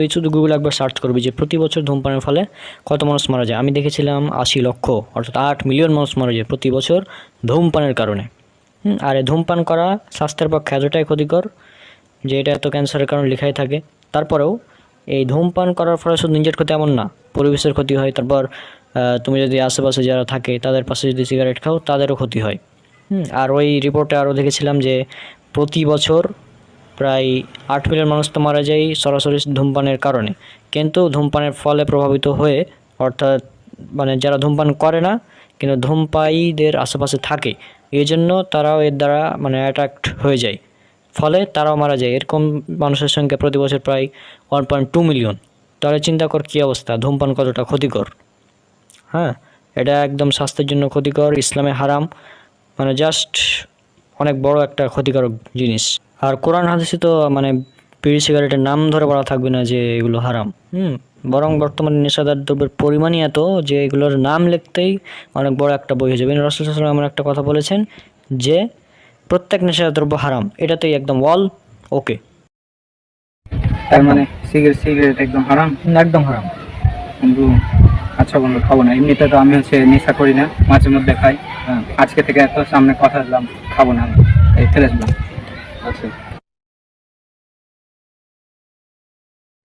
তুই শুধু গুগল একবার সার্চ করবি যে প্রতি বছর ধূমপানের ফলে কত মানুষ মারা যায়। আমি দেখেছিলাম 80 লক্ষ, অর্থাৎ 8 মিলিয়ন মানুষ মারা যায় প্রতি বছর ধূমপানের কারণে। আর এই ধূমপান করা স্বাস্থ্যের পক্ষে এতটাই ক্ষতিকর যে এটা এত ক্যান্সারের কারণ লেখাই থাকে। তারপরেও এই ধূমপান করার ফলে শুধু নিজের ক্ষতি এমন না, পরিবেশের ক্ষতি হয়। তারপর তুমি যদি আশেপাশে যারা থাকে তাদের পাশে যদি সিগারেট খাও তাদেরও ক্ষতি হয়। আর ওই রিপোর্টে আরও দেখেছিলাম যে প্রতি বছর প্রায় 8 মিলিয়ন মানুষ তো মারা যায় সরাসরি ধূমপানের কারণে, কিন্তু ধূমপানের ফলে প্রভাবিত হয়ে, অর্থাৎ মানে যারা ধূমপান করে না কিন্তু ধূমপায়ীদের আশেপাশে থাকে, এই জন্য তারাও এর দ্বারা মানে অ্যাট্রাক্ট হয়ে যায়, ফলে তারাও মারা যায়। এরকম মানুষের সংখ্যা প্রতি বছর প্রায় 1.2 মিলিয়ন। তাহলে চিন্তা কর কী অবস্থা, ধূমপান কতটা ক্ষতিকর। হ্যাঁ, এটা একদম স্বাস্থ্যের জন্য ক্ষতিকর, ইসলামে হারাম, মানে জাস্ট অনেক বড় একটা ক্ষতিকারক জিনিস। আর কোরআন হাদিসে তো মানে বিড়ি সিগারেটের নাম ধরে বলা থাকবে না যে এগুলো হারাম। বরং বর্তমানে নেশাদার দ্রব্যের পরিমাণই এত যে এগুলোর নাম লিখতেই অনেক বড় একটা বই হয়ে যাবে। রাসূল সাল্লাল্লাহু আলাইহি ওয়াসাল্লাম এমন একটা কথা বলেছেন যে প্রত্যেক নেশাদার দ্রব্য হারাম, এটাতেই একদম ওয়াল ওকে। তার মানে সিগারেট একদম হারাম? একদম হারাম বন্ধু। আচ্ছা বন্ধু, খাবো না। এমনিতে তো আমি নেশা করি না, মাঝে মধ্যে খাই। আজকে থেকে এত সামনে কথা দিলাম খাবো না, এই ফেলে দিলাম। আচ্ছা।